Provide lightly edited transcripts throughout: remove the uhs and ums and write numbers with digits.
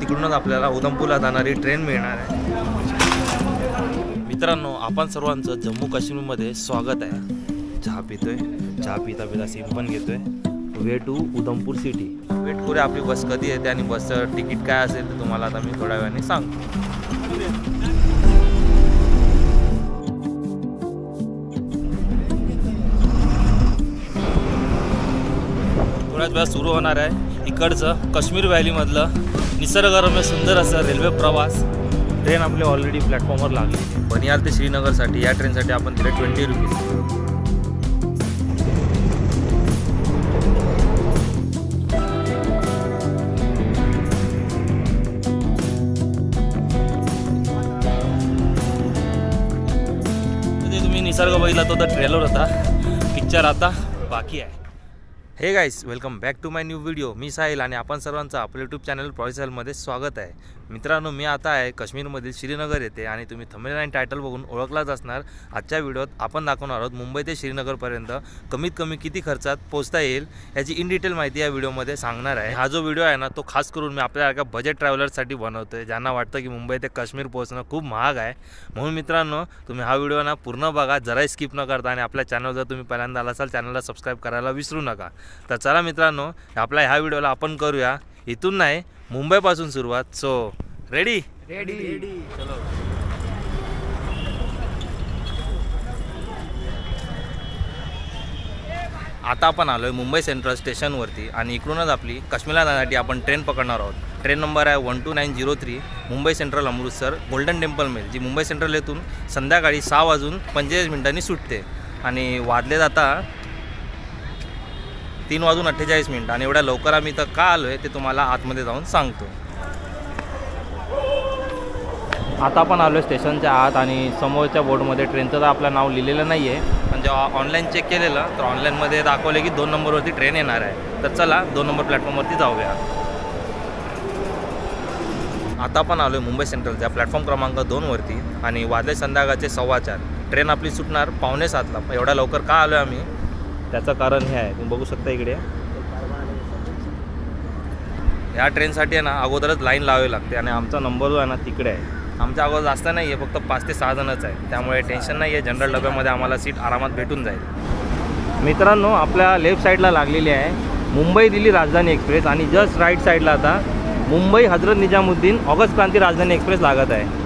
तिकडूनच आपल्याला उधमपूरला जाणारी ट्रेन मिळणार आहे। मित्रांनो, आपण सर्वांचं जम्मू काश्मीरमध्ये स्वागत आहे। चहा पितोय, चहा पिता पिता सिम पण घेतोय। Way to Udhampur city. Wait करूया आपली बस कधी येते आणि बसचं तिकीट काय असेल ते तुम्हाला आता मी थोड्या वेळाने सांगतो। थोड्याच वेळात सुरू होणार आहे इकडचं काश्मीर व्हॅलीमधलं निसर्गरम्य सुंदर असं रेल्वे प्रवास। ट्रेन आपली ऑलरेडी प्लॅटफॉर्मवर लागली। बनियाल ते श्रीनगरसाठी या ट्रेनसाठी आपण दिले 20 रुपीज। तुम्ही निसर्ग बघितला तो तर ट्रेलर होता, पिक्चर आता बाकी आहे। Hey guys, welcome back to my new video. मी साहिल आणि आपण सर्वांचं आपल्या यूट्यूब चॅनल प्रॉइसलमध्ये स्वागत आहे। मित्रांनो, मी आता आहे काश्मीरमधील श्रीनगर येथे आणि तुम्ही थंबनेल आणि टायटल बघून ओळखलाच असणार। आजच्या व्हिडिओत आपण दाखवणार आहोत मुंबई ते श्रीनगरपर्यंत कमीत कमी किती खर्चात पोहोचता येईल याची इन डिटेल माहिती या व्हिडिओमध्ये सांगणार आहे। हा जो व्हिडिओ आहे ना, तो खास करून मी आपल्या बजेट ट्रॅव्हलरसाठी बनवतोय, ज्यांना वाटतं की मुंबई ते काश्मीर पोहोचणं खूप महाग आहे। म्हणून मित्रांनो, तुम्ही हा व्हिडिओ ना पूर्ण बघा, जराही स्किप न करता, आणि आपल्या चॅनल जर तुम्ही पहिल्यांदा आला असाल चॅनलला सबस्क्राईब करायला विसरू नका। तर चला मित्रांनो, आपल्या ह्या व्हिडिओला आपण करूया इथून नाही, मुंबईपासून सुरुवात। सो रेडी रेडी चलो। आता आपण आलोय मुंबई सेंट्रल स्टेशनवरती आणि इकडूनच आपली काश्मीरला जाण्यासाठी आपण ट्रेन पकडणार आहोत। ट्रेन नंबर आहे 12903 Mumbai Central Amritsar Golden Temple Mail, जी मुंबई सेंट्रल येथून संध्याकाळी 6:45 सुटते आणि वाजले जाता 3:48 आणि एवढ्या लवकर आम्ही इथं का आलोय ते तुम्हाला आतमध्ये जाऊन सांगतो। आता आपण आलो स्टेशनच्या आत आणि समोरच्या बोर्डमध्ये ट्रेनचं तर आपलं नाव लिहिलेलं नाही आहे, पण जेव्हा ऑनलाईन चेक केलेलं तर ऑनलाईनमध्ये दाखवले की 2 नंबरवरती ट्रेन येणार आहे। तर चला 2 नंबर प्लॅटफॉर्मवरती जाऊया। आता आपण आलो मुंबई सेंट्रलच्या प्लॅटफॉर्म क्रमांक 2वरती आणि वाजले संध्याकाळचे 4:15। ट्रेन आपली सुटणार 6:45ला। एवढ्या लवकर का आलो आम्ही त्याचं कारण हे आहे, तुम्ही बघू शकता इकडे। या ट्रेनसाठी आहे ना अगोदरच लाईन लावावी लागते आणि आमचा नंबर जो आहे ना तिकडे आहे। आमच्या अगोदर जास्त नाही आहे, फक्त 5 ते 6 जणच आहे, त्यामुळे टेन्शन नाही आहे। जनरल डब्यामध्ये आम्हाला सीट आरामात भेटून जाईल। मित्रांनो, आपल्या लेफ्ट साईडला लागलेली आहे मुंबई दिल्ली राजधानी एक्सप्रेस आणि जस्ट राईट साईडला आता मुंबई हजरत निजामुद्दीन ऑगस्ट क्रांती राजधानी एक्सप्रेस लागत आहे।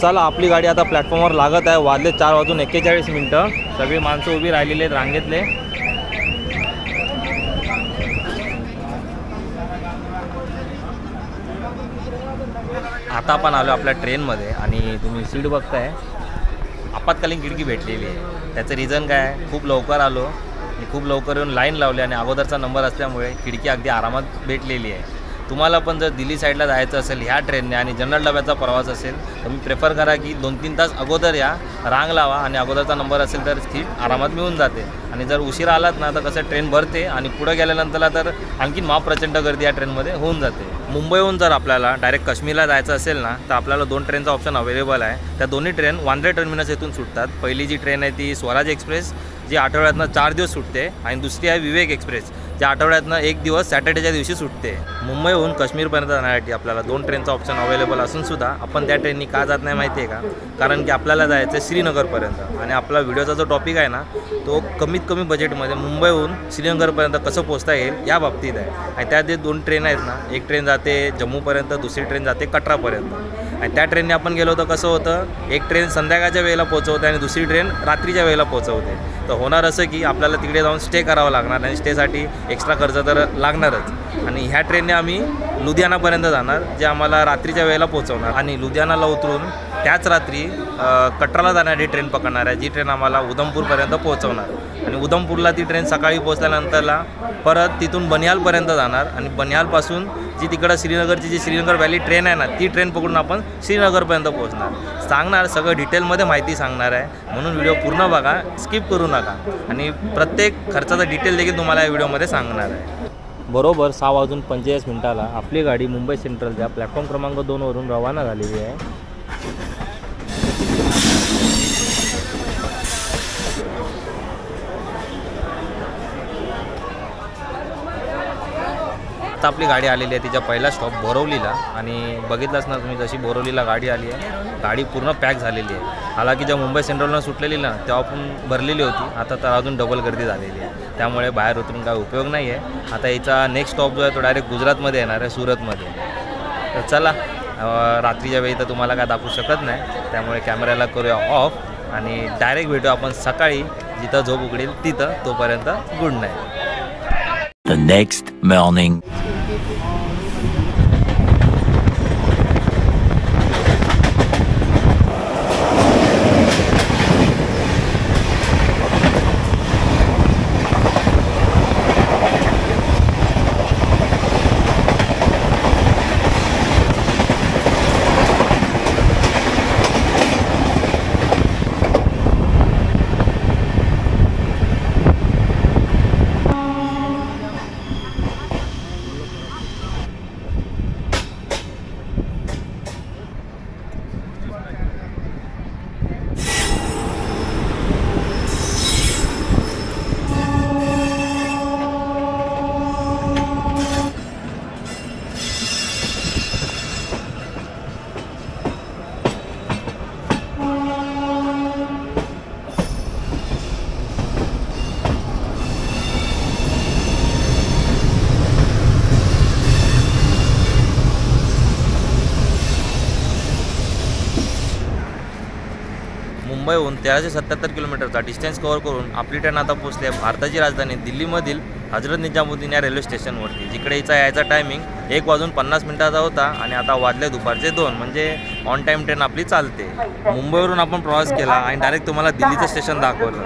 चला, आपली गाडी आता प्लॅटफॉर्मवर लागत आहे। वाजले 4:41। सगळी माणसं उभी राहिलेली आहेत रांगेतले। आता आपण आलो आपल्या ट्रेनमध्ये आणि तुम्ही सीट बघताय, आपत्कालीन खिडकी भेटलेली आहे। त्याचं रिझन काय आहे, खूप लवकर आलो आणि खूप लवकर येऊन लाईन लावली आणि अगोदरचा नंबर असल्यामुळे खिडकी अगदी आरामात भेटलेली आहे। तुम्हाला पण जर दिल्ली साईडला जायचं असेल ह्या ट्रेनने आणि जनरल डब्याचा प्रवास असेल तर मी प्रेफर करा की 2-3 तास अगोदर या, रांग लावा आणि अगोदरचा नंबर असेल तर सीट आरामात मिळून जाते। आणि जर उशीर आलात ना तर कसं ट्रेन भरते आणि पुढे गेल्यानंतरला तर आणखीन प्रचंड गर्दी या ट्रेनमध्ये होऊन जाते। मुंबईहून जर आपल्याला डायरेक्ट काश्मीरला जायचं असेल ना तर आपल्याला 2 ट्रेनचा ऑप्शन अवेलेबल आहे। त्या दोन्ही ट्रेन वांद्रे टर्मिनस येथून सुटतात। पहिली जी ट्रेन आहे ती स्वराज एक्सप्रेस, जी आठवड्यातनं 4 दिवस सुटते, आणि दुसरी आहे विवेक एक्सप्रेस, ज्या आठवड्यातनं 1 दिवस सॅटर्डेच्या दिवशी सुटते। मुंबईहून काश्मीरपर्यंत जाण्यासाठी आपल्याला 2 ट्रेनचा ऑप्शन अवेलेबल असूनसुद्धा आपण त्या ट्रेननी का जात नाही माहिती आहे का? कारण की आपल्याला जायचं आहे श्रीनगरपर्यंत आणि आपला व्हिडिओचा जो टॉपिक आहे ना तो कमीत कमी बजेटमध्ये मुंबईहून श्रीनगरपर्यंत कसं पोहोचता येईल या बाबतीत आहे। आणि त्या जे 2 ट्रेन आहेत ना, एक ट्रेन जाते जम्मूपर्यंत, दुसरी ट्रेन जाते कटरापर्यंत। आणि त्या ट्रेनने आपण गेलो तर कसं होतं, एक ट्रेन संध्याकाळच्या वेळेला पोहोचवते आणि दुसरी ट्रेन रात्रीच्या वेळेला पोहोचवते। तर होणार असं की आपल्याला तिकडे जाऊन स्टे करावं लागणार आणि स्टेसाठी एक्स्ट्रा खर्च तर लागणारच। आणि ह्या ट्रेनने आम्ही लुधियानापर्यंत जाणार, जे आम्हाला रात्रीच्या वेळेला पोहोचवणार आणि लुधियानाला उतरून त्याच रात्री कटराला जाणारी ट्रेन पकडणार आहे, जी ट्रेन आम्हाला उधमपूरपर्यंत पोहोचवणार। आणि उधमपूरला ती ट्रेन सकाळी पोहोचल्यानंतरला परत तिथून बनिहालपर्यंत जाणार आणि बनिहालपासून जी तिकडं श्रीनगरची जी श्रीनगर व्हॅली ट्रेन आहे ना ती ट्रेन पकडून आपण श्रीनगरपर्यंत पोहोचणार। सांगणार सगळं डिटेलमध्ये माहिती सांगणार आहे, म्हणून व्हिडिओ पूर्ण बघा, स्किप करू नका। आणि प्रत्येक खर्चाचा डिटेल देखील तुम्हाला या व्हिडिओमध्ये सांगणार आहे। बरोबर 6:45 आपली गाडी मुंबई सेंट्रलच्या प्लॅटफॉर्म क्रमांक 2वरून रवाना झालेली आहे। आता आपली गाडी आलेली आहे तिच्या पहिला स्टॉप बोरवलीला आणि बघितलंच ना तुम्ही जशी बोरवलीला गाडी आली आहे गाडी पूर्ण पॅक झालेली आहे. हालाकी जेव्हा मुंबई सेंट्रलनं सुटलेली ना तेव्हा पण भरलेली होती, आता तर अजून डबल गर्दी झालेली आहे. त्यामुळे बाहेर उतरून काय उपयोग नाही आहे. आता हिचा नेक्स्ट स्टॉप जो आहे तो डायरेक्ट गुजरातमध्ये येणार आहे, सुरतमध्ये. तर चला रात्रीच्या वेळी तर तुम्हाला काय दाखवू शकत नाही, त्यामुळे कॅमेऱ्याला करूया ऑफ आणि डायरेक्ट भेटू आपण सकाळी जिथं झोप उघडेल तिथं. तोपर्यंत good night. The next morning. मुंबईहून 1377 किलोमीटरचा डिस्टन्स कव्हर करून आपली ट्रेन आता पोहोचली आहे भारताची राजधानी दिल्लीमधील हजरत निजामुद्दीन या रेल्वे स्टेशनवरती, जिकडे हिचा यायचा टायमिंग 1:50 होता आणि आता वाजले दुपारचे 2, म्हणजे ऑन टाईम ट्रेन आपली चालते. मुंबईवरून आपण प्रवास केला आणि डायरेक्ट तुम्हाला दिल्लीचं स्टेशन दाखवलं.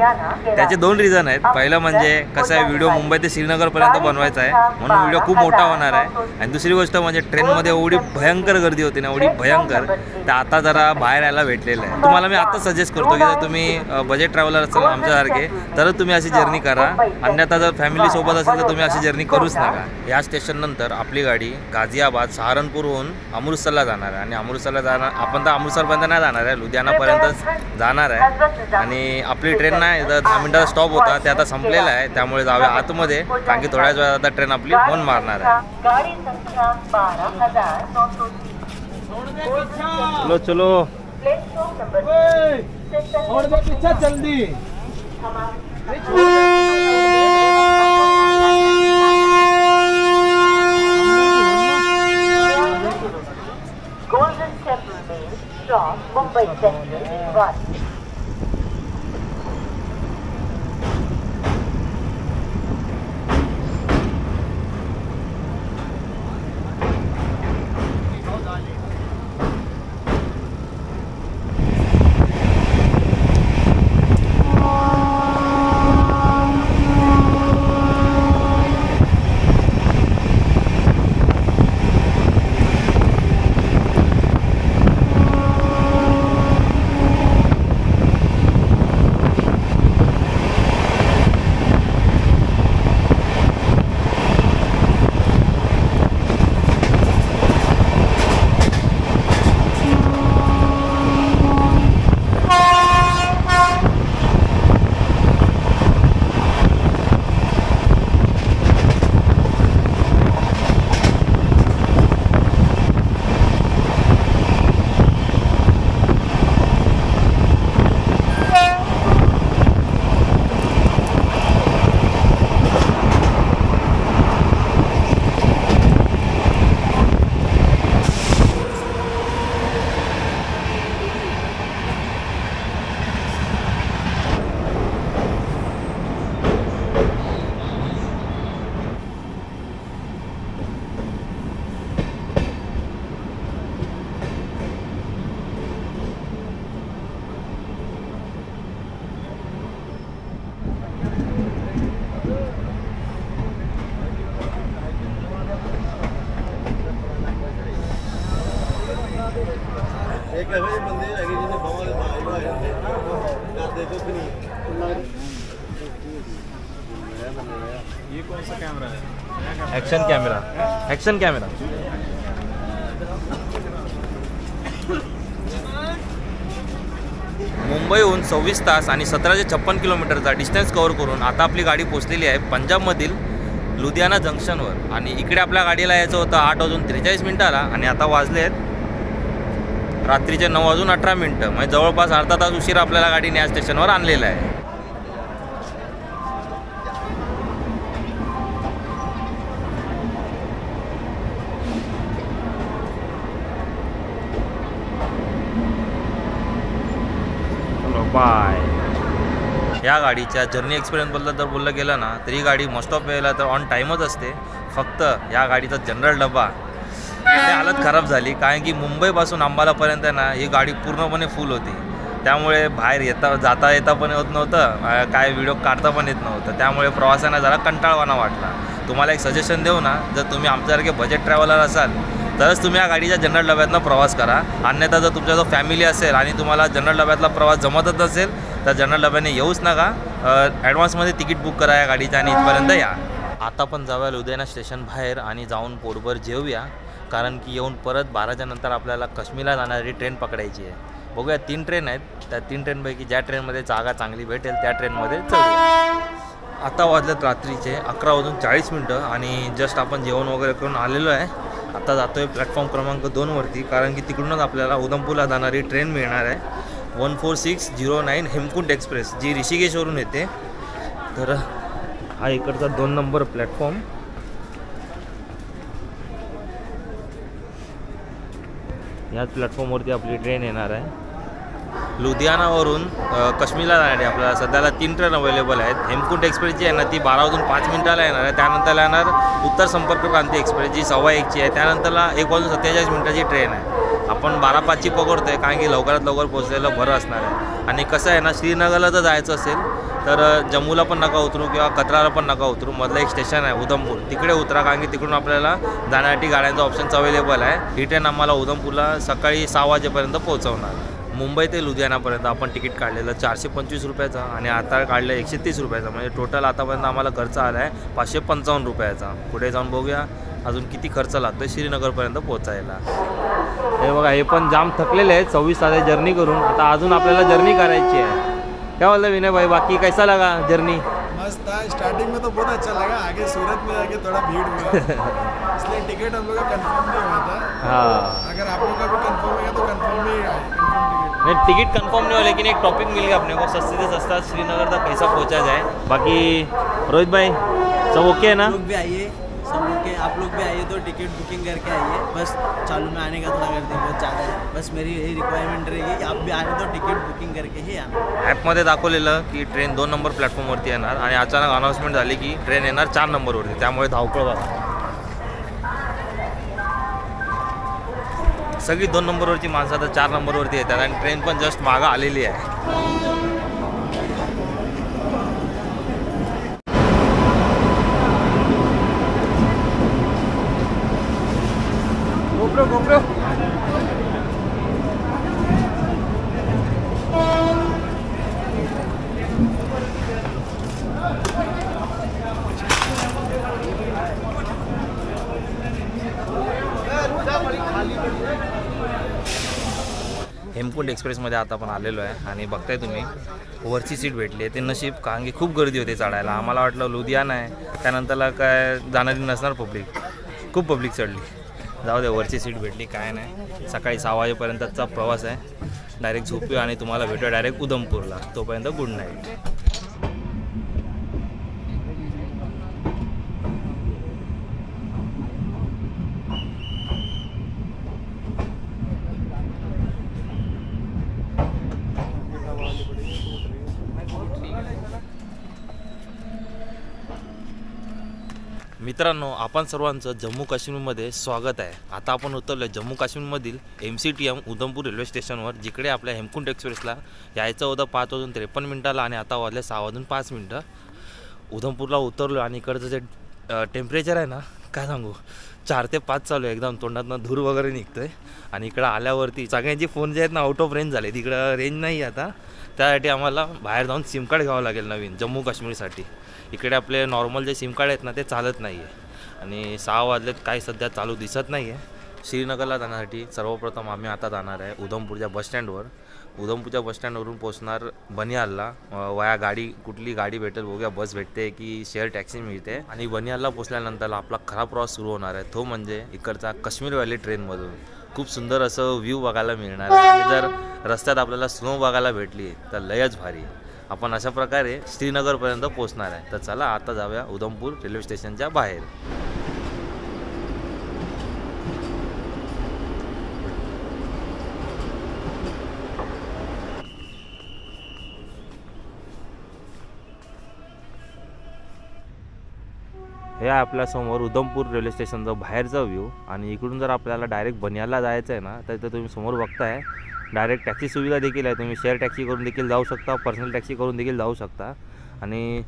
त्याचे 2 रिझन आहेत. पहिलं म्हणजे कसं आहे, व्हिडिओ मुंबई ते श्रीनगरपर्यंत बनवायचा आहे म्हणून व्हिडिओ खूप मोठा होणार आहे. आणि दुसरी गोष्ट म्हणजे ट्रेनमध्ये एवढी भयंकर गर्दी होती ना, एवढी भयंकर, तर आता जरा बाहेर यायला भेटलेलं आहे. तुम्हाला मी आता सजेस्ट करतो की जर तुम्ही बजेट ट्रॅव्हलर असाल आमच्यासारखे तरच तुम्ही अशी जर्नी करा, अन्यथा जर फॅमिलीसोबत असेल तर तुम्ही अशी जर्नी करूच नका. या स्टेशननंतर आपली गाडी गाझियाबाद सहारनपूरहून अमृतसरला जाणार आहे आणि अमृतसरला जाणार आपण तर अमृतसरपर्यंत नाही जाणार आहे, लुधियानापर्यंतच जाणार आहे. आणि आपली ट्रेन नाही 10 मिनिटाचा स्टॉप होता ते आता संपलेला आहे, त्यामुळे जाऊया आतमध्ये, कारण की थोड्याच वेळात आता ट्रेन आपली हॉर्न मारणार आहे. गाड़ी संख्या 12,930. चलो चलो प्लेटफॉर्म नंबर और दे पीछे जल्दी. Golden Temple Mail from Mumbai Central वासी. ये कौन सा कैमरा है? Action camera. मुंबईहून 26 तास आणि 1756 किलोमीटरचा डिस्टन्स कव्हर करून आता आपली गाडी पोचलेली आहे पंजाबमधील लुधियाना जंक्शनवर आणि इकडे आपल्या गाडीला यायचं होतं 8:43 आणि आता वाजलेत रात्रीचे 9:18 म्हणजे जवळपास अर्धा तास उशीर आपल्याला गाडीने या स्टेशनवर आणलेला आहे. बाय. या गाडीच्या जर्नी एक्सपिरियन्सबद्दल जर बोललं गेलं ना तर ही गाडी मोस्ट ऑफ वेळेला तर ऑन टाईमच असते. फक्त या गाडीचा जनरल डबा ते हालत खराब झाली कारण की मुंबईपासून अंबालापर्यंत ना ही गाडी पूर्णपणे फुल होती. त्यामुळे बाहेर जाता येता पण होत नव्हतं, काय व्हिडिओ काढता पण येत नव्हतं. त्यामुळे प्रवासांना जरा कंटाळवाणा वाटला. तुम्हाला एक सजेशन देऊ ना, जर तुम्ही आमच्यासारखे बजेट ट्रॅव्हलर असाल तरच तुम्ही या गाडीच्या जनरल डब्यातनं प्रवास करा. अन्यथा जर तुमच्या जो फॅमिली असेल आणि तुम्हाला जनरल डब्यातला प्रवास जमतच नसेल तर जनरल डब्याने येऊच नका. ॲडव्हान्समध्ये तिकीट बुक करा या गाडीच्या आणि इथपर्यंत या. आता पण जाऊया लुधियाना स्टेशन बाहेर आणि जाऊन पोटभर जेवूया कारण की येऊन परत 12च्या नंतर आपल्याला काश्मीरला जाणारी ट्रेन पकडायची आहे. बघूया 3 ट्रेन आहेत. त्या 3 ट्रेनपैकी ज्या ट्रेनमध्ये जागा चांगली भेटेल त्या ट्रेनमध्ये चढूया. आता वाजलेत रात्रीचे 11:40 आणि जस्ट आपण जेवण वगैरे करून आलेलो आहे. आता जातो आहे प्लॅटफॉर्म क्रमांक 2वरती कारण की तिकडूनच आपल्याला उधमपूरला जाणारी ट्रेन मिळणार आहे 14609 हेमकुंड एक्सप्रेस जी ऋषिकेशवरून येते. तर हा इकडचा 2 नंबर प्लॅटफॉर्म. याच प्लॅटफॉर्मवरती आपली ट्रेन येणार आहे. लुधियानावरून काश्मीरला जाणारी आपल्याला सध्याला 3 ट्रेन अवेलेबल आहेत. हेमकुंड एक्सप्रेस जी आहे ना ती 12:05 येणार आहे. त्यानंतर येणार उत्तर संपर्क क्रांती एक्सप्रेस जी 1:15 आहे. त्यानंतरला 1:47 ट्रेन आहे. आपण 12:05 पकडतो आहे कारण की लवकरात लवकर पोहोचलेलं बरं असणार आहे. आणि कसं आहे ना, श्रीनगरला जर जायचं असेल तर जम्मूला पण नका उतरू किंवा कतराला पण नका उतरू. मधलं एक स्टेशन आहे उधमपूर, तिकडे उतरा कारण की तिकडून आपल्याला जाण्यासाठी गाड्यांचा ऑप्शन्स अवेलेबल आहे. ही ट्रेन आम्हाला उधमपूरला सकाळी 6 वाजेपर्यंत पोहोचवणार. मुंबई ते लुधियानापर्यंत आपण तिकीट काढलेलं 425 रुपयाचा आणि आता काढलं 130 रुपयाचा. म्हणजे टोटल आतापर्यंत आम्हाला खर्च आला आहे 555 रुपयाचा. पुढे जाऊन बघूया अजून किती खर्च लागतो आहे श्रीनगरपर्यंत पोहोचायला. हे बघा, हे पण जाम थकलेले आहेत 24 तास जर्नी करून. आता अजून आपल्याला जर्नी करायची आहे. क्या बोलते विनय भाई, बाकी कैसा लगा जर्नी? मस्त था. स्टार्टिंग में तो बहुत अच्छा लगा, आगे सूरत में जाके थोड़ा भीड़ हुआ इसलिए टिकट हम लोग का कंफर्म नहीं हुआ था. हाँ, अगर आप लोग का भी कंफर्म हो गया तो कंफर्म में टिकट. नहीं टिकट कंफर्म नहीं हो लेकिन एक टॉपिक मिल गया अपने को, सस्ते से सस्ता श्रीनगर तक कैसा पहुंचा जाए. बाकी रोहित भाई सब ओके है ना? लोग भी आइए, सब ओके. आप लोग भी आइए तो टिकट बुकिंग करके आइए. बस चालू में आने का थोड़ा गर्दी बहुत ज़्यादा है. बस मेरी यही रिक्वायरमेंट रहेगी कि आप भी आ रहे तो टिकट बुकिंग करके ही आना. ॲपमध्ये दाखवलेलं की ट्रेन 2 नंबर प्लॅटफॉर्मवरती येणार आणि अचानक अनाऊन्समेंट झाली की ट्रेन येणार 4 नंबरवरती. त्यामुळे धावपळ बघा. सगळी 2 नंबरवरची माणसं आता 4 नंबरवरती येतात आणि ट्रेन पण जस्ट मागं आलेली आहे. गोप्रो हेमकुंड एक्सप्रेसमध्ये आता आपण आलेलो आहे आणि बघताय तुम्ही वरची सीट भेटली आहे. ते नशीब कारण की खूप गर्दी होती चढायला. आम्हाला वाटलं लुधियाना आहे त्यानंतरला काय जाणारी नसणार पब्लिक, खूप पब्लिक चढली. जाऊ दे, वरची सीट भेटली काय नाही. सकाळी 6 वाजेपर्यंतचा प्रवास आहे. डायरेक्ट झोपूया आणि तुम्हाला भेटूया डायरेक्ट उधमपूरला. तोपर्यंत गुड नाईट. मित्रांनो, आपण सर्वांचं जम्मू काश्मीरमध्ये स्वागत आहे. आता आपण उतरलो आहे जम्मू काश्मीरमधील MCTM उधमपूर रेल्वे स्टेशनवर, जिकडे आपल्या हेमकुंड एक्सप्रेसला यायचं होतं 5:53 आणि आता वाजले 6:05. उधमपूरला उतरलो आणि इकडचं जे टेम्परेचर आहे ना, काय सांगू, 4 ते 5 चालू आहे. एकदम तोंडातनं धूर वगैरे निघतो आहे. आणि इकडं आल्यावरती सगळ्यांचे फोन जे आहेत ना आउट ऑफ रेंज झाले. तिकडं रेंज नाही आता. त्यासाठी आम्हाला बाहेर जाऊन सिम कार्ड घ्यावं लागेल नवीन जम्मू काश्मीरसाठी. इकडे आपले नॉर्मल जे सिम कार्ड आहेत ना ते चालत नाही आहे. आणि 6 वाजलेत, काही सध्या चालू दिसत नाही आहे. श्रीनगरला जाण्यासाठी सर्वप्रथम आम्ही आता जाणार आहे उधमपूरच्या बसस्टँडवर. उधमपूरच्या बसस्टँडवरून पोचणार बनिहालला वाया गाडी, कुठली गाडी भेटेल बघूया, बस भेटते की शेअर टॅक्सी मिळते. आणि बनिहालला पोचल्यानंतर आपला खरा प्रवास सुरू होणार आहे, तो म्हणजे इकडचा काश्मीर व्हॅली ट्रेनमधून. खूप सुंदर असं व्ह्यू बघायला मिळणार आहे. आणि जर रस्त्यात आपल्याला स्नो बघायला भेटली तर लयच भारी. आपण अशा प्रकारे श्रीनगरपर्यंत पोहोचणार आहे. तर चला आता जाऊया उधमपूर रेल्वे स्टेशनच्या बाहेर. हे आहे आपल्यासमोर उधमपूर रेल्वे स्टेशनचं बाहेरचा व्ह्यू. आणि इकडून जर आपल्याला डायरेक्ट बनिहालला जायचं आहे ना, तर इथं तुम्ही समोर बघताय डायरेक्ट टॅक्सी सुविधा देखील आहे. तुम्ही शेअर टॅक्सी करून देखील जाऊ शकता, पर्सनल टॅक्सी करून देखील जाऊ शकता. आणि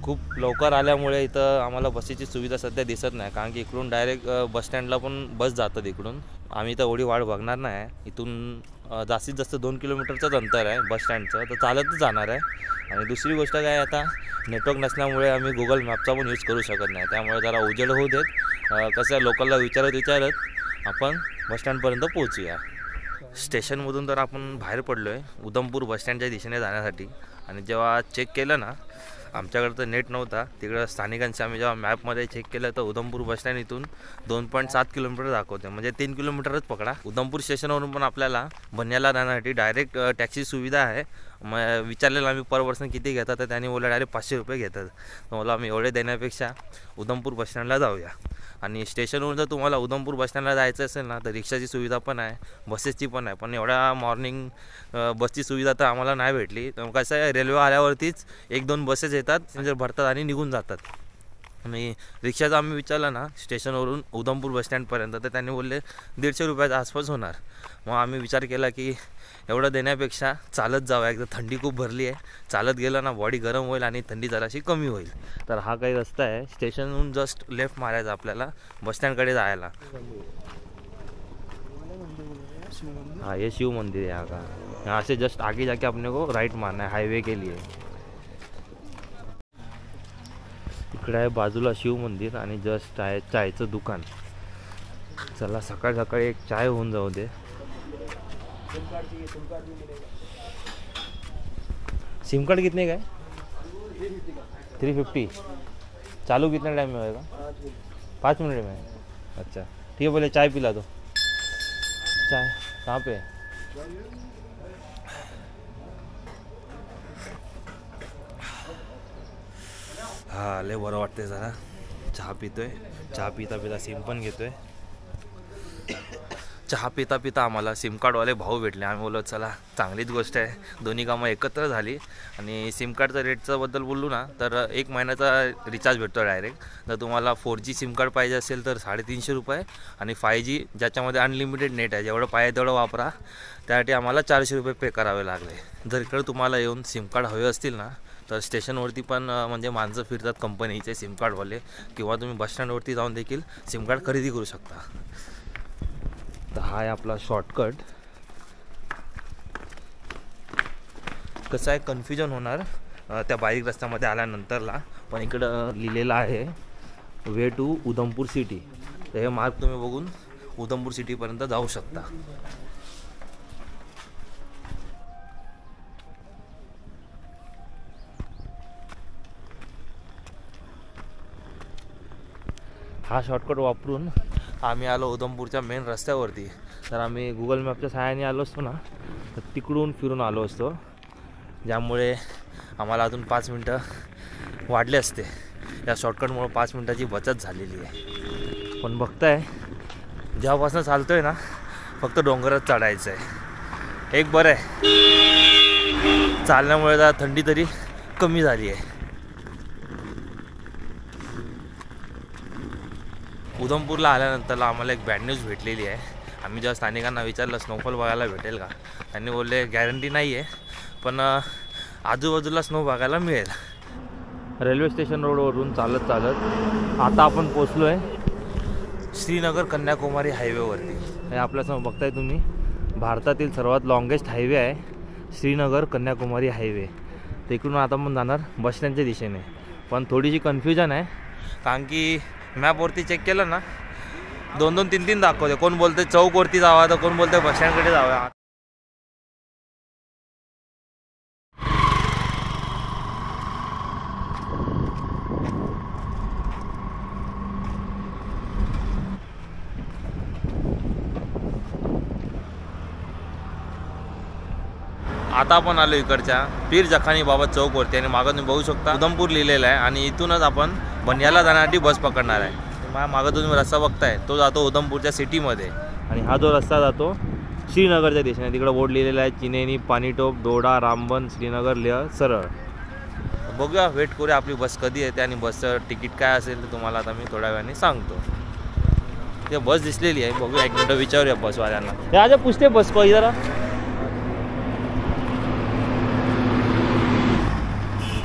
खूप लवकर आल्यामुळे इथं आम्हाला बसेची सुविधा सध्या दिसत नाही, कारण की इकडून डायरेक्ट बसस्टँडला पण बस जातात इकडून. आम्ही इथं एवढी वाट बघणार नाही. इथून जास्तीत जास्त 2 किलोमीटरचंच अंतर आहे बसस्टँडचं, तर चालतच जाणार आहे. आणि दुसरी गोष्ट काय, आता नेटवर्क नसल्यामुळे आम्ही गुगल मॅपचा पण यूज करू शकत नाही, त्यामुळे जरा उजेड होऊ देत. कसं लोकलला विचारत आपण बसस्टँडपर्यंत पोहोचूया. स्टेशनमधून तर आपण बाहेर पडलो आहे उधमपूर बसस्टँडच्या दिशेने जाण्यासाठी. आणि जेव्हा चेक केलं ना, आमच्याकडं तर नेट नव्हता, तिकडं स्थानिकांचे आम्ही जेव्हा मॅपमध्ये चेक केलं तर उधमपूर बसस्टँड इथून 2.7 किलोमीटर दाखवते, म्हणजे 3 किलोमीटरच पकडा. उधमपूर स्टेशनवरून पण आपल्याला बनिहालला जाण्यासाठी डायरेक्ट टॅक्सी सुविधा आहे. मग विचारलेलं आम्ही पर पर्सन किती घेतात, तर त्यांनी बोललं डायरेक्ट 500 रुपये घेतात. तर मला आम्ही एवढे देण्यापेक्षा उधमपूर बसस्टँडला जाऊया. आणि स्टेशनवरून जर तुम्हाला उधमपूर बसस्टँडला जायचं असेल ना, तर रिक्षाची सुविधा पण आहे, बसेसची पण आहे. पण एवढ्या मॉर्निंग बसची सुविधा तर आम्हाला नाही भेटली. तर कसं आहे, रेल्वे आल्यावरतीच 1-2 बसेस येतात, पॅसेंजर भरतात आणि निघून जातात. आणि रिक्षाचं आम्ही विचारलं ना स्टेशनवरून उधमपूर बसस्टँडपर्यंत, तर त्यांनी बोलले 150 रुपयाच्या आसपास होणार. मग आम्ही विचार केला की एवढं देण्यापेक्षा चालत जावं. एकदा थंडी खूप भरली आहे, चालत गेलं ना बॉडी गरम होईल आणि थंडी जराशी कमी होईल. तर हा काही रस्ता आहे, स्टेशनहून जस्ट लेफ्ट मारायचा आपल्याला बसस्टँडकडे जायला. हाँ ये शिव मंदिर है यहाँ का. यहाँ से जस्ट आगे जाके अपने को राइट मारना है हाईवे के लिए. इकडे आहे बाजूला शिव मंदिर आणि जस्ट आहे चायचं दुकान. चला सकाळ सकाळी एक चाय होऊन जाऊ दे. सिम कार्ड कितने का है? 350. चालू कितने टाइम में होएगा? 5 मिनट में. अच्छा ठीक है, बोले चाय पिला दो. चाय कहाँ पे? हा लय बरं वाटते. जरा चहा पितोय. चहा पिता पिता सिम पण घेतोय. चहा पिता पिता आम्हाला सिम कार्डवाले भाऊ भेटले. आम्ही बोललो चला चांगलीच गोष्ट आहे, दोन्ही कामं एकत्र झाली. आणि सिम कार्डचा रेटचा बद्दल बोललो ना, तर 1 महिन्याचा रिचार्ज भेटतो डायरेक्ट. जर तुम्हाला 4G सिम कार्ड पाहिजे असेल तर 350 रुपये. आणि 5G ज्याच्यामध्ये अनलिमिटेड नेट आहे, जेवढं पाहिजे तेवढं वापरा, त्यासाठी आम्हाला 400 रुपये पे करावे लागले. जर इकडे तुम्हाला येऊन सिम कार्ड हवे असतील ना, तर स्टेशनवरती पण म्हणजे माणसं फिरतात कंपनीचे सिम कार्डवाले, किंवा तुम्ही बसस्टँडवरती जाऊन देखील सिम कार्ड खरेदी करू शकता. तर हा आहे आपला शॉर्टकट. कसं आहे, कन्फ्युजन होणार त्या बारीक रस्त्यामध्ये आल्यानंतरला, पण इकडं लिहिलेलं आहे वे टू उधमपूर सिटी. तर हे मार्ग तुम्ही बघून उधमपूर सिटीपर्यंत जाऊ शकता. हा शॉर्टकट वापरून आम्ही आलो उधमपूरच्या मेन रस्त्यावरती. तर आम्ही गुगल मॅपच्या सहाय्याने आलो असतो ना, तर तिकडून फिरून आलो असतो, ज्यामुळे आम्हाला अजून 5 मिनटं वाढले असते. या शॉर्टकटमुळे 5 मिनटाची बचत झालेली आहे. पण बघताय जेव्हापासून चालतो आहे ना, फक्त डोंगरात चढायचं आहे. एक बरं आहे, चालण्यामुळे जरा थंडी तरी कमी झाली आहे. उधमपूरला आल्यानंतर आम्हाला एक बॅड न्यूज भेटलेली आहे. आम्ही जेव्हा स्थानिकांना विचारलं स्नोफॉल बघायला भेटेल का, त्यांनी बोलले गॅरंटी नाही आहे, पण आजूबाजूला स्नो बघायला मिळेल. रेल्वे स्टेशन रोडवरून चालत चालत आता आपण पोचलो आहे श्रीनगर कन्याकुमारी हायवेवरती. हे आपल्यासमोर बघताय तुम्ही, भारतातील सर्वात लॉंगेस्ट हायवे आहे श्रीनगर कन्याकुमारी हायवे. तर इकडून आता आपण जाणार बसस्टँडच्या दिशेने. पण थोडीशी कन्फ्युजन आहे, कारण की मॅपवरती चेक केलं ना 2-2, 3-3 दाखवते. कोण बोलते चौकवरती जावा, तर कोण बोलते बसस्टँडकडे जावा. आता आपण आलो इकडच्या पीर जखानी बाबा चौकवरती आणि मागं तुम्ही बघू शकता उधमपूर लिहिलेलं आहे आणि इथूनच आपण बनियाला जाण्यासाठी बस पकडणार आहे. माझ्या मागं तुम्ही रस्ता बघताय तो जातो उधमपूरच्या सिटीमध्ये आणि हा जो रस्ता जातो श्रीनगरच्या दिशेने. तिकडं बोर्ड लिहिलेला आहे चिनेनी, पानीटोप, डोडा, रामबन, श्रीनगर, लेह सरळ. बघूया, वेट करूया आपली बस कधी येते आणि बसचं तिकीट काय असेल ते तुम्हाला आता मी थोड्या वेळाने सांगतो. ते बस दिसलेली आहे, बघूया एक मिनटं विचारूया बसवाल्यांना. हे आज पुछते बस को जरा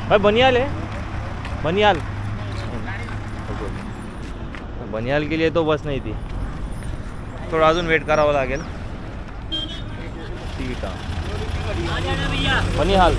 भाई बनियाल है, बनियाल बनियाल के लिए तो बस नहीं थी, थोड़ा अजून वेट करावं लागेल. ठीक आहे बनिहाल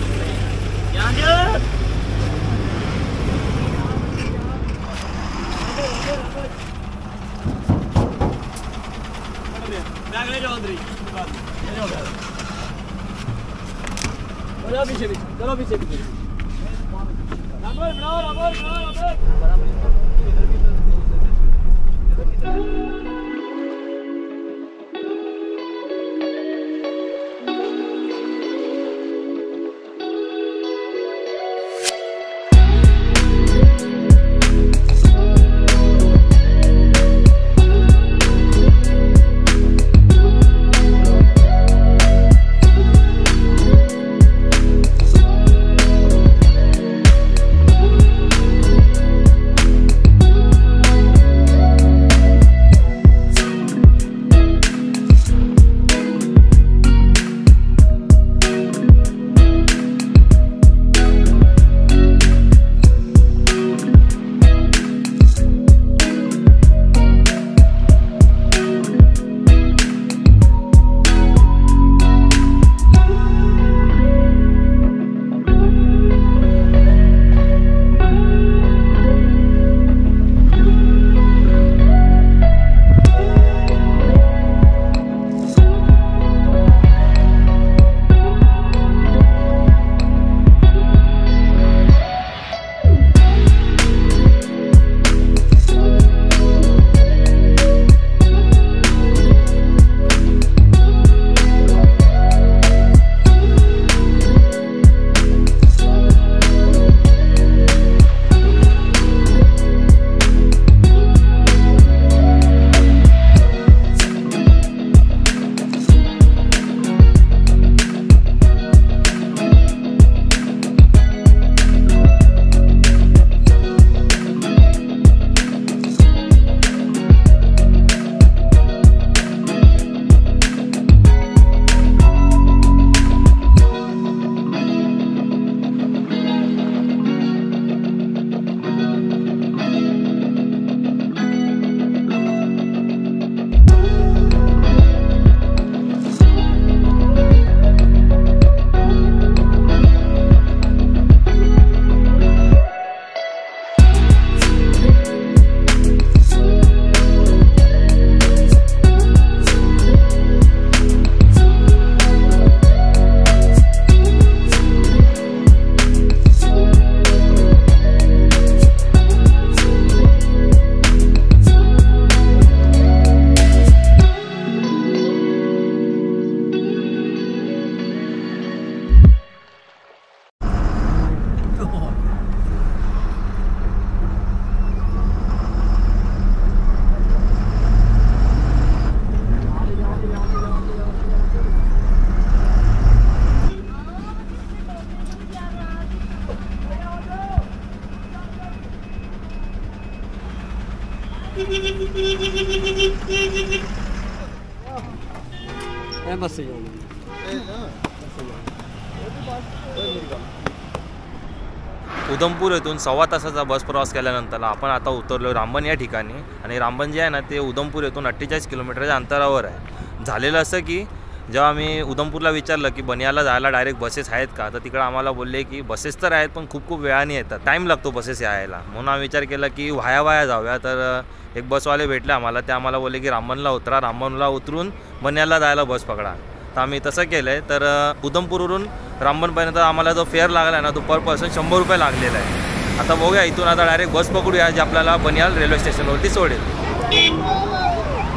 उधमपूर येथून 1.25 तासाचा बस प्रवास केल्यानंतर आपण आता उतरलो रामबन या ठिकाणी. आणि रामबन जे आहे ना ते उधमपूर येथून 48 किलोमीटरच्या अंतरावर आहे. झालेलं असं की जेव्हा आम्ही उधमपूरला विचारलं की बनियाला जायला डायरेक्ट बसेस आहेत का, तर तिकडे आम्हाला बोलले की बसेस तर आहेत पण खूप वेळाने येतात, टाईम लागतो बसेस यायला. म्हणून आम्ही विचार केला की वाया जाऊया. तर एक बसवाले भेटले आम्हाला, ते आम्हाला बोलले की रामबनला उतरा, रामबनला उतरून बनियाला जायला बस पकडा. तर आम्ही तसं केलं आहे. तर उधमपूरवरून रामबनपर्यंत आम्हाला जो फेअर लागला आहे ना तो पर पर्सन 100 रुपये लागलेला आहे. आता बघूया, इथून आता डायरेक्ट बस पकडूया जे आपल्याला बनियाल रेल्वे स्टेशनवरती सोडेल.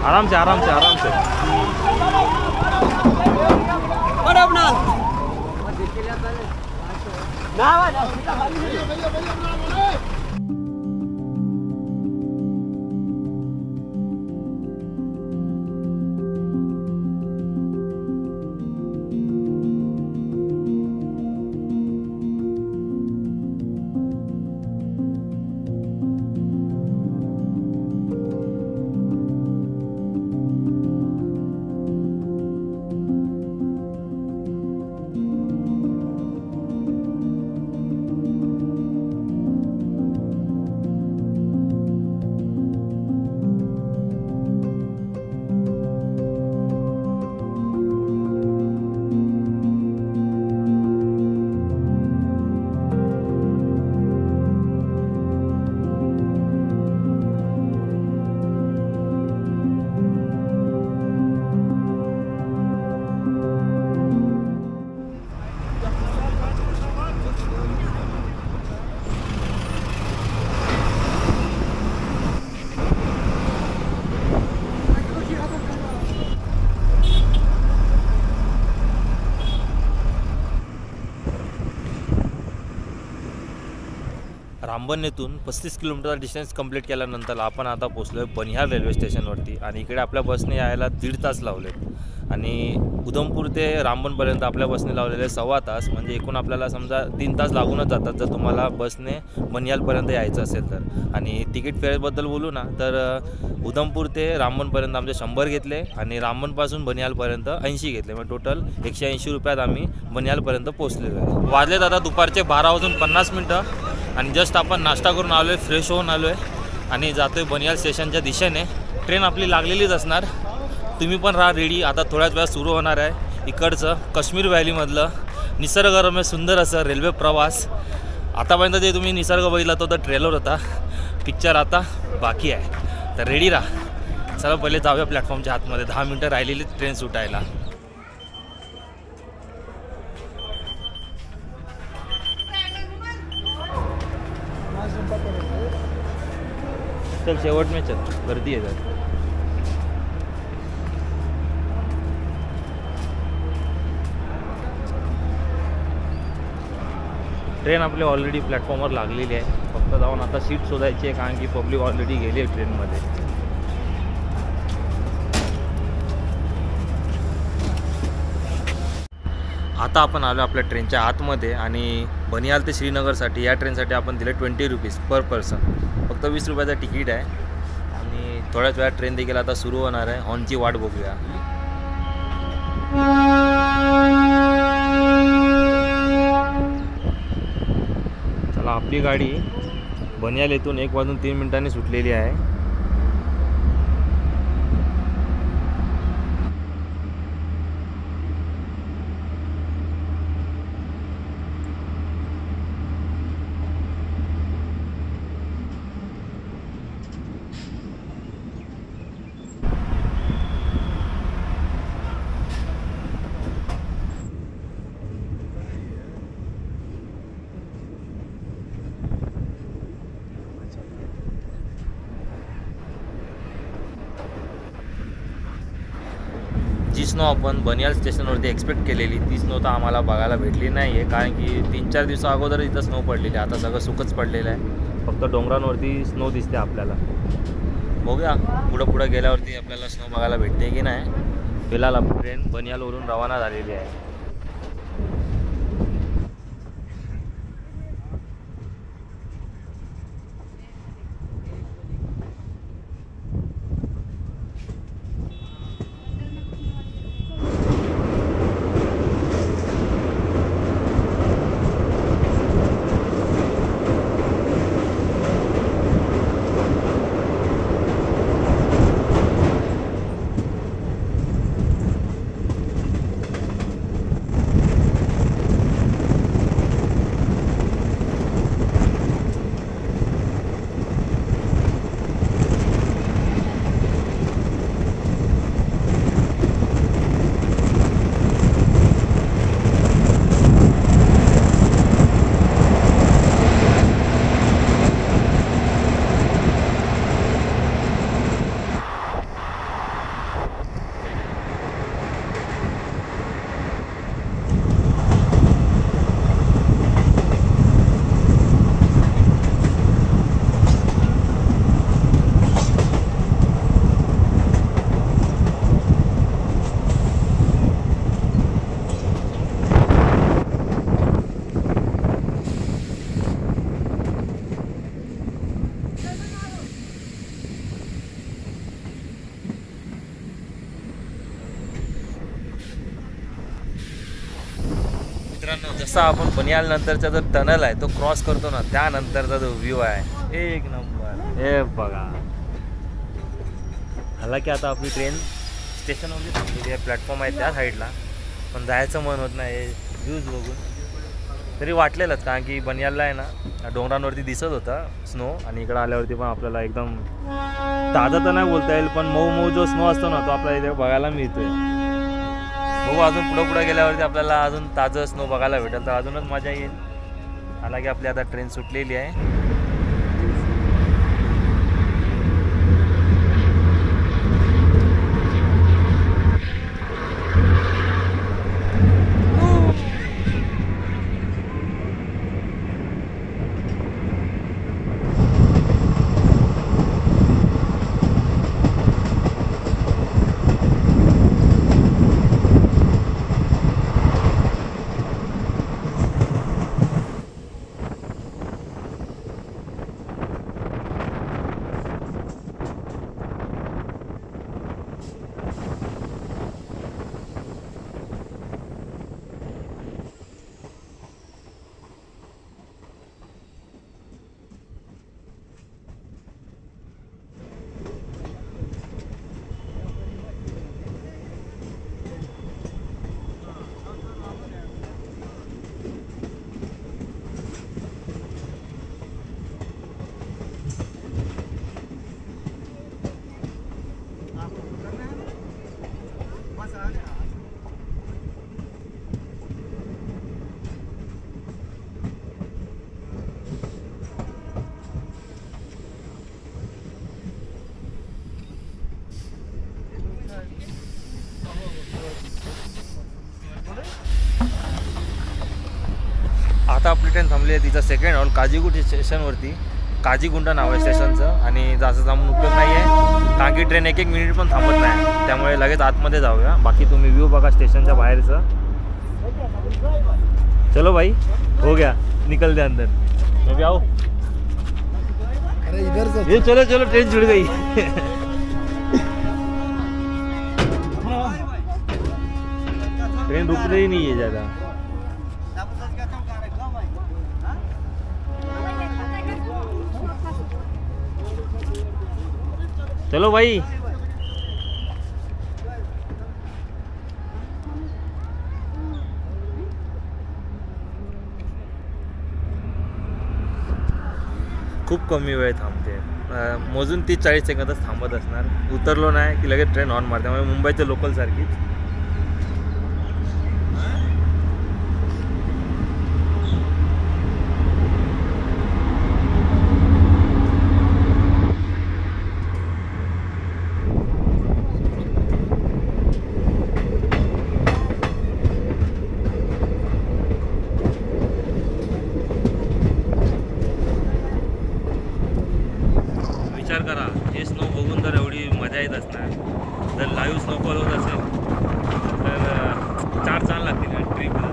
आराम से रामबन येथून 35 किलोमीटरचा डिस्टन्स कंप्लीट केल्यानंतर आपण आता पोचलो आहे बनिहाल रेल्वे स्टेशनवरती आणि इकडे आपल्या बसने यायला 1.5 तास लावलेत आणि उधमपूर ते रामबनपर्यंत आपल्या बसने लावलेले 1.25 तास, म्हणजे एकूण आपल्याला समजा 3 तास लागूनच जातात जर तुम्हाला बसने बनिहालपर्यंत यायचं असेल तर. आणि तिकीट फेअरबद्दल बोलू ना तर उधमपूर ते रामबनपर्यंत आमचे 100 घेतले आणि रामबनपासून बनिहालपर्यंत 80 घेतले, म्हणजे टोटल 180 रुपयात आम्ही बनिहालपर्यंत पोहोचलेलो आहे. वाजलेत आता दुपारचे 12:50 आणि जस्ट आपण नाश्ता करून आलो आहे, फ्रेश होऊन आलो आहे आणि जातो आहे बनिहाल स्टेशनच्या दिशेने. ट्रेन आपली लागलेलीच असणार, तुम्ही पण राहा रेडी. आता थोड्याच वेळात सुरू होणार आहे इकडचं काश्मीर व्हॅलीमधलं निसर्गरम्य सुंदर असं रेल्वे प्रवास. आतापर्यंत जे तुम्ही निसर्ग बघितला तो तर ट्रेलर होता, पिक्चर आता बाकी आहे, तर रेडी राहा. चला पहिले जाऊया प्लॅटफॉर्मच्या आतमध्ये, 10 मिनटं राहिलेली ट्रेन सुटायला. चल शेवट में चल, गर्दी आहे जर. ट्रेन आपली ऑलरेडी प्लॅटफॉर्मवर लागलेली आहे, फक्त जाऊन आता सीट शोधायची आहे कारण की पब्लिक ऑलरेडी गेली आहे ट्रेनमध्ये. आता आपण आलो आपल्या ट्रेनच्या आतमध्ये आणि बनिहाल ते श्रीनगरसाठी या ट्रेनसाठी आपण दिले 20 रुपीज पर पर्सन, फक्त 20 रुपयाचं तिकीट आहे. आणि थोड्याच वेळात ट्रेन देखील आता सुरू होणार आहे, हॉर्नची वाट बघूया. चला आपली गाडी बनिहाल येथून 1:03 सुटलेली आहे. जी स्नो आपण बनिहाल स्टेशनवरती एक्सपेक्ट केलेली ती स्नो तर आम्हाला बघायला भेटली नाही आहे, कारण की 3-4 दिवसा अगोदर इथं स्नो पडलेली आहे. आता सगळं सुकच पडलेलं आहे, फक्त डोंगरांवरती स्नो दिसते आपल्याला. बघूया पुढं गेल्यावरती आपल्याला स्नो बघायला भेटते की नाही. फिलहाल आपली ट्रेन बनिहालवरून रवाना झालेली आहे. जसा आपण बनियाल नंतरचा जो टनल आहे तो क्रॉस करतो ना, त्यानंतरचा जो व्ह्यू आहे एक नंबर. हे बघा, हालांकी आता आपली ट्रेन स्टेशनवरती थांबलेली आहे, प्लॅटफॉर्म आहे त्या साईडला, पण जायचं मन होत नाही हे व्ह्यूज बघून. तरी वाटलेलंच, कारण की बनियालला आहे ना डोंगरांवरती दिसत होता स्नो, आणि इकडं आल्यावरती पण आपल्याला एकदम ताजा तर नाही बोलता येईल, पण मऊ मऊ जो स्नो असतो ना तो आपल्याला इथे बघायला मिळतोय. बघू अजून पुढं गेल्यावरती आपल्याला अजून ताजं स्नो बघायला भेटेल, तर अजूनच मजा येईल. हालांकी आपली आता ट्रेन सुटलेली आहे. आता आपली ट्रेन थांबली आहे तिचा सेकंड हॉल काजीगुंड स्टेशनवरती. काजीगुंडा नाव आहे स्टेशनचं, आणि जास्त थांबून उपयोग नाही आहे, कारण की ट्रेन एक मिनिट पण थांबत नाही, त्यामुळे लगेच आतमध्ये जाऊया. बाकी तुम्ही व्ह्यू बघा स्टेशनच्या बाहेरचं. चलो भाई, हो गया, निकल दे अंदर. मैं भी आओ. अरे इधर से ये चलो चलो, ट्रेन जुड़ गई. ट्रेन रुक रही नहीं है ज़्यादा. चलो भाई. खूप कमी वेळ थांबते, मोजून 30-40 सेकंदच थांबत असणार. उतरलो नाही की लगेच ट्रेन हॉर्न मारते, त्यामुळे मुंबईच्या लोकलसारखीच. विचार करा, हे स्नो बघून जर एवढी मजा येत असणार, जर लाईव्ह स्नोफॉल होत असेल तर 4 चाल लागतील या ट्रिपला.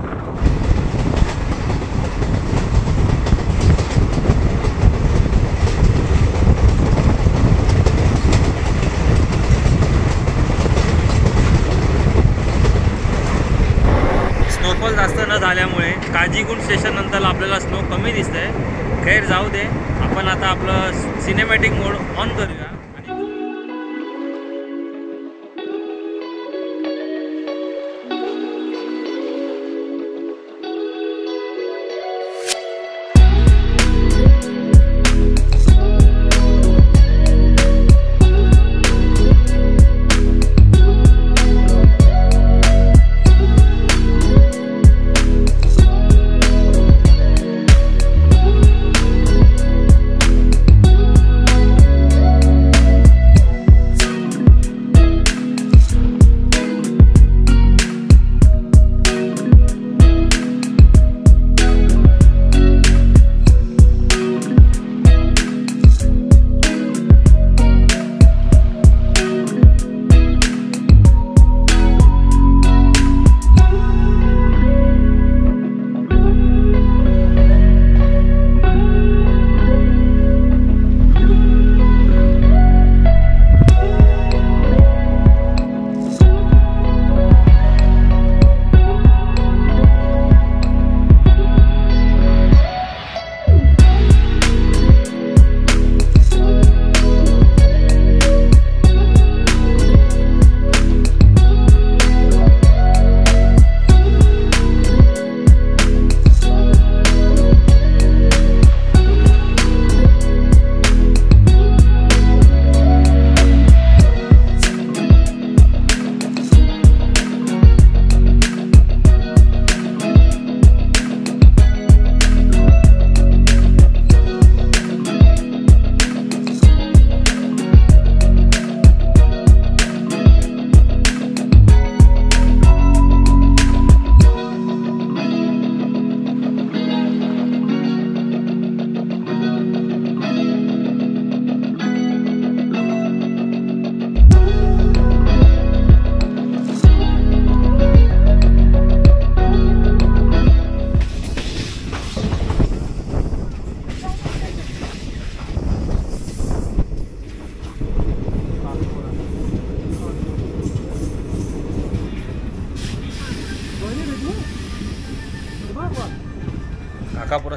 स्नोफॉल जास्त न झाल्यामुळे काजीगुंड स्टेशन नंतर आपल्याला स्नो कमी दिसतंय. खैर जाऊ दे, आपण आता आपलं सिनेमॅटिक मोड ऑन करूया.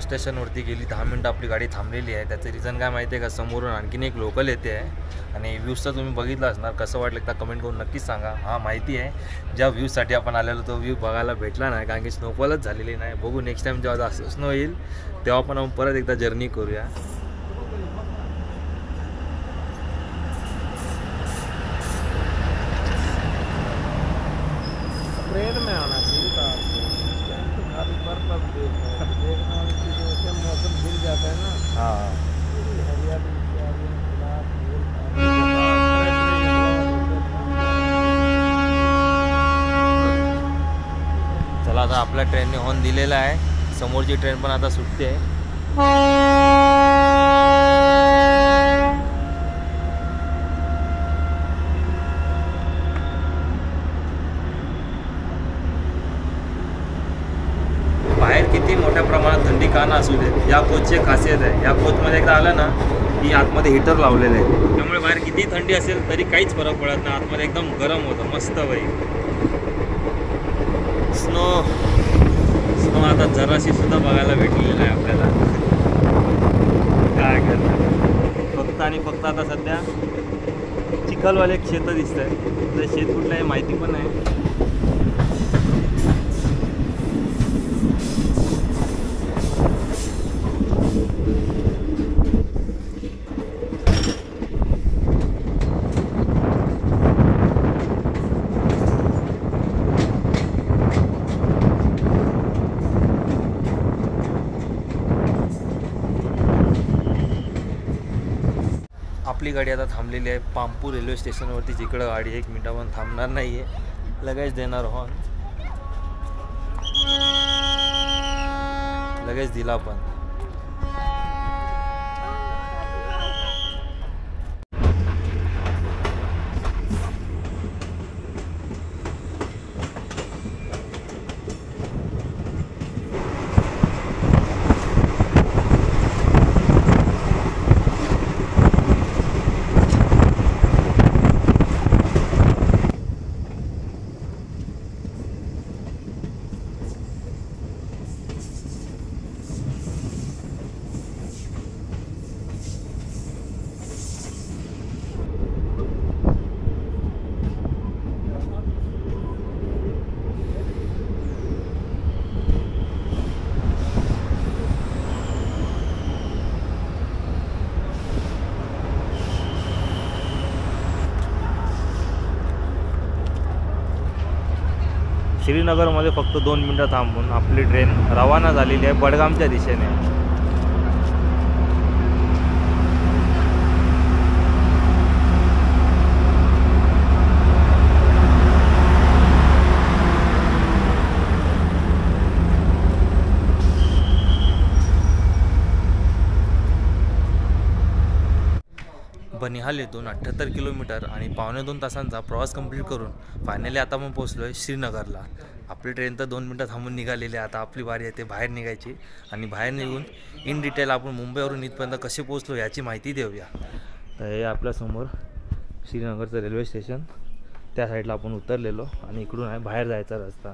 स्टेशनवरती गेली 10 मिनटं आपली गाडी थांबलेली आहे. त्याचं रिझन काय माहिती आहे का, समोरून आणखीन एक लोकल येते आहे आणि व्ह्यूज तर तुम्ही बघितलं असणार. कसं वाटलं एकदा कमेंट करून नक्कीच सांगा. हां माहिती आहे ज्या व्ह्यूजसाठी आपण आलेलो तो व्ह्यू बघायला भेटला नाही, कारण की स्नोफॉलच झालेली नाही. बघू नेक्स्ट टाईम जेव्हा जास्त स्नो येईल तेव्हा आपण परत एकदा जर्नी करूया. ट्रेन में आना चाहिए था आपको, खाली बर्फ देखना वाली चीज़ों से मौसम गिर जाता है ना. हां हरियाली चला आता आपल्या ट्रेनने हॉर्न दिलेला आहे. समोरची ट्रेन पण आता सुटते आहे. बाहेर किती मोठ्या प्रमाणात थंडी का ना असू दे, या कोचची एक खासियत आहे. या कोचमध्ये एकदा आलं ना की आतमध्ये हीटर लावलेलं आहे, त्यामुळे बाहेर किती थंडी असेल तरी काहीच फरक पडत नाही. आतमध्ये एकदम गरम होतं मस्त बाई. स्नो आता जराशी सुद्धा बघायला भेटलेली नाही आपल्याला. काय करणार, फक्त आणि फक्त आता सध्या चिखलवाले एक शेत दिसत आहे. तर शेत कुठलं आहे माहिती पण नाही. आपली गाडी आता थांबलेली आहे पांपू रेल्वे स्टेशनवरती, जिकडं गाडी 1 मिनिटावर थांबणार नाही आहे. लगेच देणार हॉर्न, लगेच दिला पण. श्रीनगरमध्ये फक्त 2 मिनटं थांबून आपली ट्रेन रवाना झालेली आहे बडगामच्या दिशेने. बनिहाल येथून 78 किलोमीटर आणि 1.25 तासांचा प्रवास कंप्लीट करून फायनली आता आपण पोहोचलो आहे श्रीनगरला. आपली ट्रेन तर 2 मिनटं थांबून निघालेली आहे. आता आपली बारी आहे ते बाहेर निघायची आणि बाहेर निघून इन डिटेल आपण मुंबईवरून इथपर्यंत कसे पोहोचलो याची माहिती देऊया. तर हे आपल्यासमोर श्रीनगरचं रेल्वे स्टेशन, त्या साईडला आपण उतरलेलो आणि इकडून आहे बाहेर जायचा रस्ता.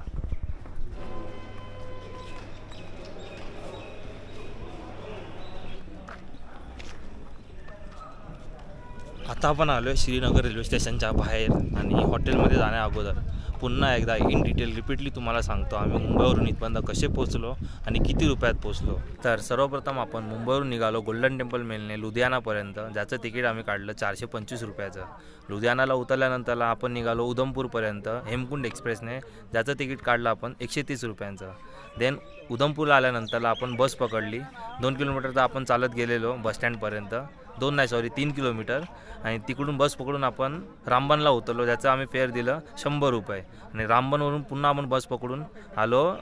आता आपण आलो आहे श्रीनगर रेल्वे स्टेशनच्या बाहेर आणि हॉटेलमध्ये जाण्या अगोदर पुन्हा एकदा इन डिटेल रिपीटली तुम्हाला सांगतो आम्ही मुंबईवरून इथपर्यंत कसे पोहोचलो आणि किती रुपयात पोहोचलो. तर सर्वप्रथम आपण मुंबईवरून निघालो गोल्डन टेम्पल मेलने लुधियानापर्यंत, ज्याचं तिकीट आम्ही काढलं 425 रुपयाचं. लुधियानाला उतरल्यानंतरला आपण निघालो उधमपूरपर्यंत हेमकुंड एक्सप्रेसने, ज्याचं तिकीट काढलं आपण 130 रुपयांचं. देन उधमपूरला आल्यानंतरला आपण बस पकडली. 2 किलोमीटर तर आपण चालत गेलेलो बसस्टँडपर्यंत, 3 किलोमीटर, आणि तिकडून बस पकडून आपण रामबनला उतरलो, ज्याचं आम्ही फेअर दिलं 100 रुपये. आणि रामबनवरून पुन्हा आपण बस पकडून आलो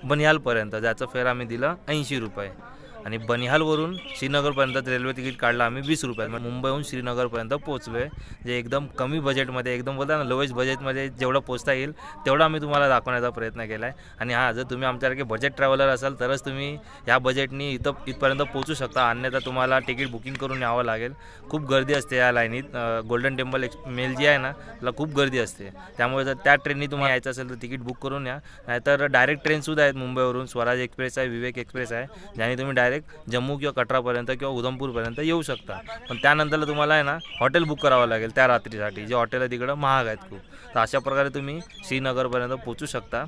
बनिहालपर्यंत, ज्याचं फेअर आम्ही दिलं 80 रुपये. आणि बनिहालवरून श्रीनगरपर्यंत रेल्वे तिकीट काढलं आम्ही 20 रुपयात. मुंबईहून श्रीनगरपर्यंत पोहोचलो आहे. जे एकदम कमी बजेटमध्ये, एकदम बोलता ना लोएस्ट बजेटमध्ये जेवढं पोचता येईल तेवढं आम्ही तुम्हाला दाखवण्याचा प्रयत्न केला आहे. आणि हां, जर तुम्ही आमच्यासारखे बजेट ट्रॅव्हलर असाल तरच तुम्ही ह्या बजेटनी इथपर्यंत पोहोचू शकता, अन्यथा तुम्हाला तिकीट बुकिंग करून यावं लागेल. खूप गर्दी असते या लाईनीत. गोल्डन टेम्पल मेल जी आहे ना त्याला खूप गर्दी असते. त्यामुळे जर त्या ट्रेननी तुम्हाला यायचं असेल तर तिकीट बुक करून या. नाहीतर डायरेक्ट ट्रेनसुद्धा आहेत मुंबईवरून. स्वराज एक्सप्रेस आहे, विवेक एक्सप्रेस आहे, ज्याने तुम्ही डायरेक्ट जम्मू किंवा कटरापर्यंत किंवा उधमपूरपर्यंत येऊ शकता. पण त्यानंतरला तुम्हाला आहे ना हॉटेल बुक करावं लागेल त्या रात्रीसाठी. जे हॉटेल आहे तिकडं महाग आहेत खूप. तर अशा प्रकारे तुम्ही श्रीनगरपर्यंत पोहोचू शकता.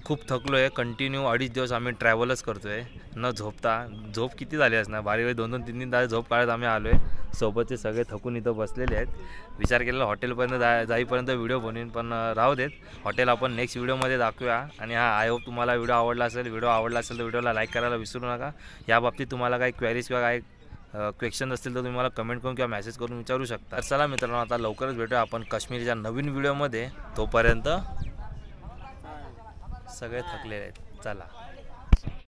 खूप थकलो आहे. कंटिन्यू 2.5 दिवस आम्ही ट्रॅव्हलच करतो आहे न झोपता. झोप किती झाली असणार, बारी वेळी 2-2, 3-3 तास झोप काढत आम्ही आलो आहे. सोबतचे सगळे थकून इथं बसलेले आहेत. विचार केलेला हॉटेलपर्यंत जाईपर्यंत व्हिडिओ बनवीन, पण राहू देत. हॉटेल आपण नेक्स्ट व्हिडिओमध्ये दाखवूया. आणि हा, आय होप तुम्हाला व्हिडिओ आवडला असेल. व्हिडिओ आवडला असेल तर व्हिडिओला लाईक करायला विसरू नका. या बाबतीत तुम्हाला काही क्वेरीज किंवा काही क्वेश्चन असतील तर तुम्ही मला कमेंट करून किंवा मेसेज करून विचारू शकता. तर चला मित्रांनो, आता लवकरच भेटूया आपण काश्मीरच्या नवीन व्हिडिओमध्ये. तोपर्यंत सगळे थकलेले आहेत. चला.